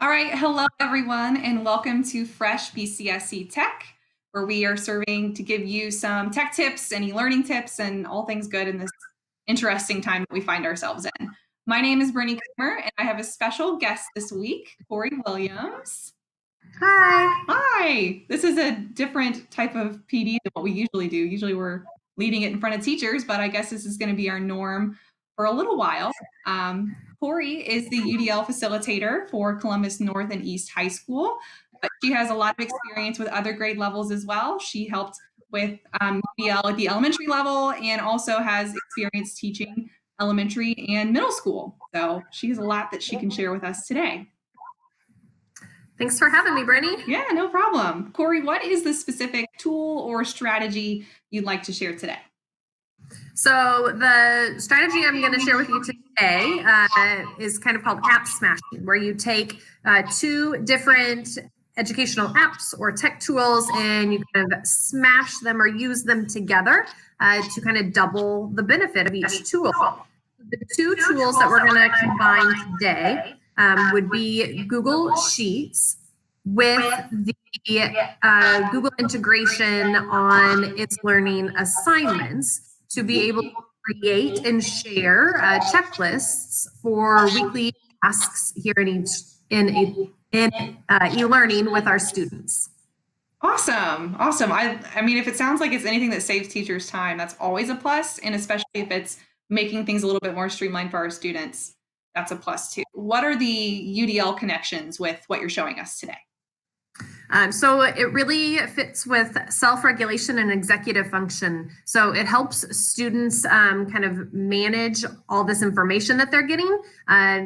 All right, hello everyone, and welcome to Fresh BCSC Tech, where we are serving to give you some tech tips and e-learning tips and all things good in this interesting time that we find ourselves in. My name is Brittany Kramer, and I have a special guest this week, Corey Williams. Hi. Hi. This is a different type of PD than what we usually do. Usually we're leading it in front of teachers, but I guess this is going to be our norm for a little while. Corey is the UDL facilitator for Columbus North and East High School, but she has a lot of experience with other grade levels as well. She helped with UDL at the elementary level and also has experience teaching elementary and middle school. So she has a lot that she can share with us today. Thanks for having me, Brittany. Yeah, no problem. Corey, what is the specific tool or strategy you'd like to share today? So the strategy I'm going to share with you today is kind of called app smashing, where you take two different educational apps or tech tools and you kind of smash them or use them together to kind of double the benefit of each tool. The two tools that we're going to combine today would be Google Sheets with the Google integration on itslearning assignments to be able to create and share checklists for weekly tasks here in e-learning with our students. Awesome. I mean, if it sounds like it's anything that saves teachers time, that's always a plus, and especially if it's making things a little bit more streamlined for our students, that's a plus too. What are the UDL connections with what you're showing us today? So it really fits with self-regulation and executive function. So it helps students kind of manage all this information that they're getting,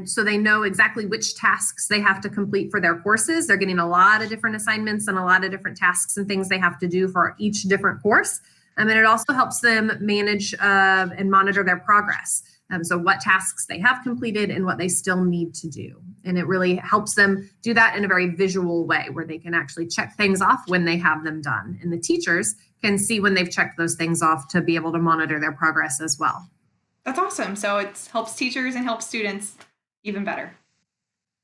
so they know exactly which tasks they have to complete for their courses. They're getting a lot of different assignments and a lot of different tasks and things they have to do for each different course. And it also helps them manage and monitor their progress. So what tasks they have completed and what they still need to do. And it really helps them do that in a very visual way where they can actually check things off when they have them done. And the teachers can see when they've checked those things off to be able to monitor their progress as well. That's awesome. So it helps teachers and helps students even better.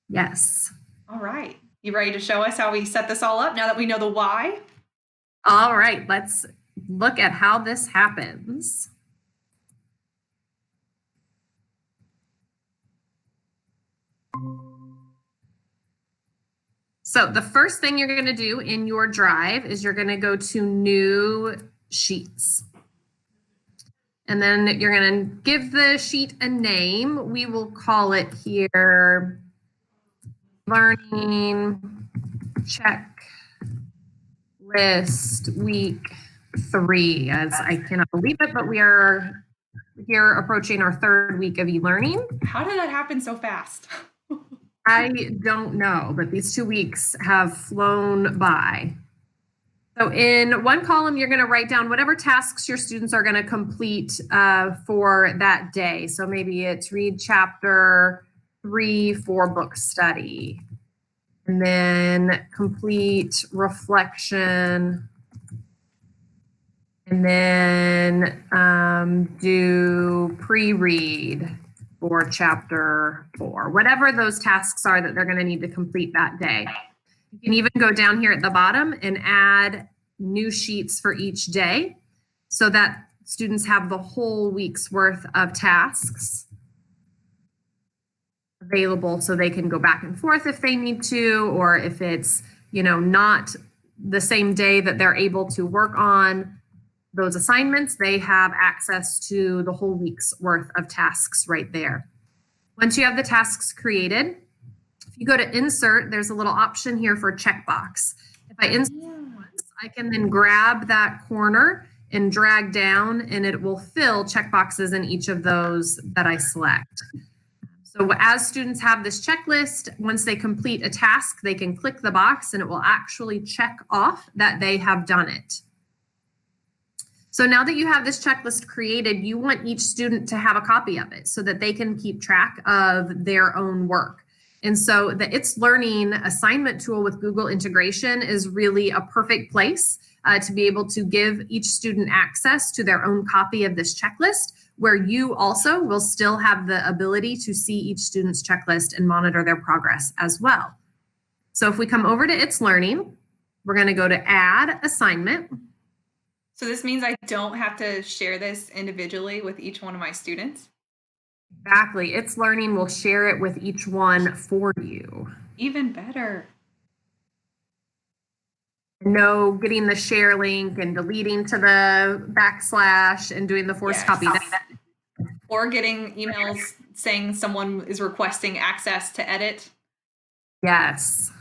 Yes. All right. You ready to show us how we set this all up now that we know the why? All right. Let's look at how this happens. So the first thing you're going to do in your drive is you're going to go to New Sheets. And then you're going to give the sheet a name. We will call it here Learning Checklist Week 3, as I cannot believe it, but we are here approaching our third week of e-learning. How did that happen so fast? I don't know, but these 2 weeks have flown by. So in one column, you're going to write down whatever tasks your students are going to complete for that day. So maybe it's read chapter 3 for book study, and then complete reflection, and then do pre-read for chapter 4, whatever those tasks are that they're going to need to complete that day. You can even go down here at the bottom and add new sheets for each day so that students have the whole week's worth of tasks available so they can go back and forth if they need to, or if it's, not the same day that they're able to work on those assignments, they have access to the whole week's worth of tasks right there. Once you have the tasks created, if you go to insert, there's a little option here for checkbox. If I insert once, I can then grab that corner and drag down, and it will fill checkboxes in each of those that I select. So as students have this checklist, once they complete a task, they can click the box and it will actually check off that they have done it. So now that you have this checklist created, you want each student to have a copy of it so that they can keep track of their own work. And so the itslearning assignment tool with Google integration is really a perfect place to be able to give each student access to their own copy of this checklist, where you also will still have the ability to see each student's checklist and monitor their progress as well. So if we come over to It's Learning, we're going to go to Add Assignment. So this means I don't have to share this individually with each one of my students? Exactly. It's Learning will share it with each one for you. Even better. No getting the share link and deleting to the backslash and doing the forced copy. Or getting emails saying someone is requesting access to edit. Yes.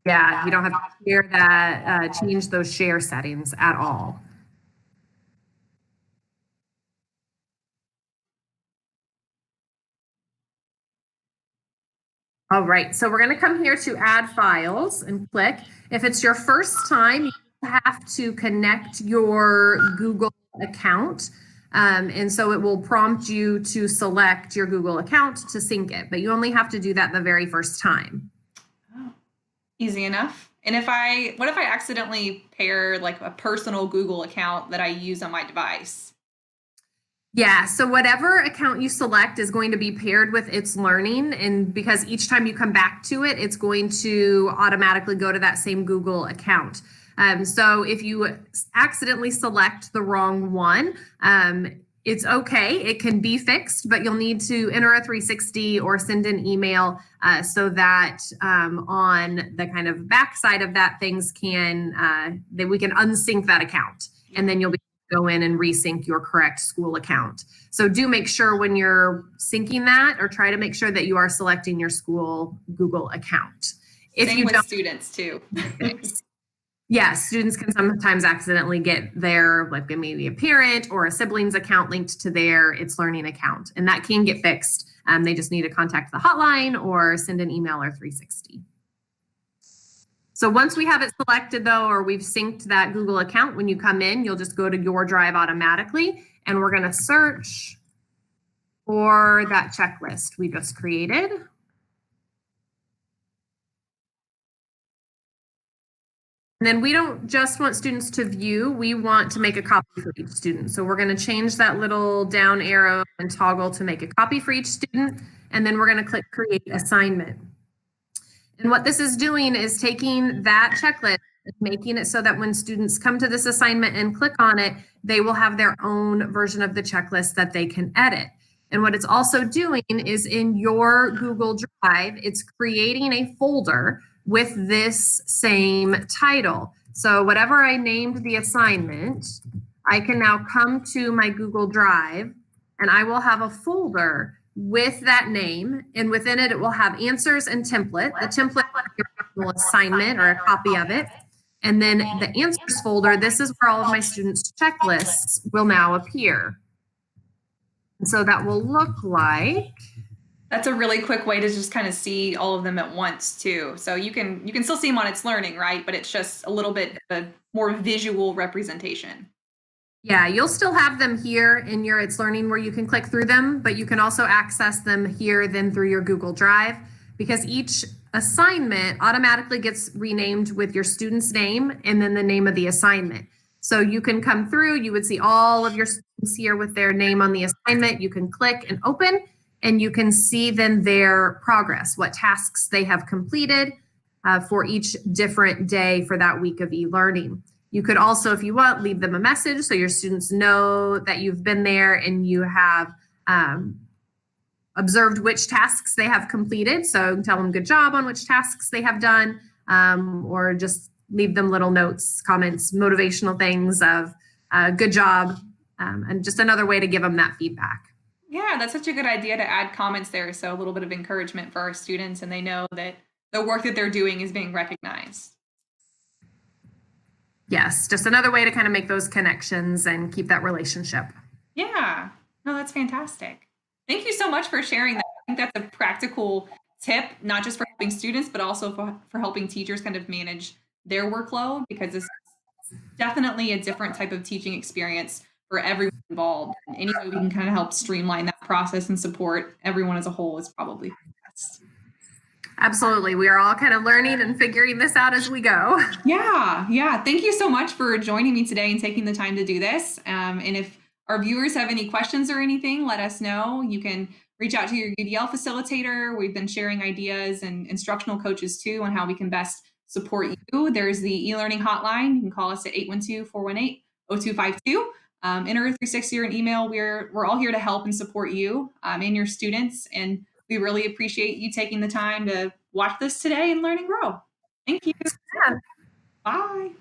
Yeah, you don't have to share that, change those share settings at all. All right, so we're going to come here to add files and click. If it's your first time, you have to connect your Google account. And so it will prompt you to select your Google account to sync it, but you only have to do that the very first time. Oh, easy enough. And what if I accidentally pair like a personal Google account that I use on my device? Yeah, so whatever account you select is going to be paired with It's Learning, and because each time you come back to it, it's going to automatically go to that same Google account. So if you accidentally select the wrong one, it's okay, it can be fixed, but you'll need to enter a 360 or send an email so that on the kind of backside of that, things can, that we can unsync that account, and then you'll be go in and resync your correct school account. So do make sure when you're syncing that, or try to make sure that you are selecting your school Google account. If Same you with students too. Yeah, students can sometimes accidentally get their, like maybe a parent or a sibling's account linked to their It's Learning account, and that can get fixed. They just need to contact the hotline or send an email or 360. So once we have it selected though, or we've synced that Google account, when you come in, you'll just go to your drive automatically, and we're going to search for that checklist we just created. And then we don't just want students to view, we want to make a copy for each student. So we're going to change that little down arrow and toggle to make a copy for each student. And then we're going to click Create Assignment. And what this is doing is taking that checklist and making it so that when students come to this assignment and click on it, they will have their own version of the checklist that they can edit. And what it's also doing is in your Google Drive, it's creating a folder with this same title. So whatever I named the assignment, I can now come to my Google Drive and I will have a folder with that name, and within it, it will have answers and template. The template is your assignment or a copy of it. And then the answers folder, this is where all of my students' checklists will now appear. And so that will look like. That's a really quick way to just kind of see all of them at once too. So you can still see them on It's Learning, right? But it's just a little bit of a more visual representation. Yeah, you'll still have them here in your It's Learning where you can click through them, but you can also access them here then through your Google Drive, because each assignment automatically gets renamed with your student's name and then the name of the assignment. So you can come through, you would see all of your students here with their name on the assignment. You can click and open, and you can see then their progress, what tasks they have completed for each different day for that week of e-learning. You could also, if you want, leave them a message so your students know that you've been there and you have observed which tasks they have completed. So tell them good job on which tasks they have done, or just leave them little notes, comments, motivational things of good job, and just another way to give them that feedback. Yeah, that's such a good idea to add comments there. So a little bit of encouragement for our students, and they know that the work that they're doing is being recognized. Yes, just another way to kind of make those connections and keep that relationship. Yeah, no, that's fantastic. Thank you so much for sharing that. I think that's a practical tip, not just for helping students, but also for helping teachers kind of manage their workload, because this is definitely a different type of teaching experience for everyone involved. And any way we can kind of help streamline that process and support everyone as a whole is probably best. Absolutely. We are all kind of learning and figuring this out as we go. Yeah. Thank you so much for joining me today and taking the time to do this. And if our viewers have any questions or anything, let us know. You can reach out to your UDL facilitator. We've been sharing ideas and instructional coaches too on how we can best support you. There's the e-learning hotline. You can call us at 812-418-0252. Enter 360 or an email. We're all here to help and support you and your students. And we really appreciate you taking the time to watch this today and learn and grow. Thank you. Yeah. Bye.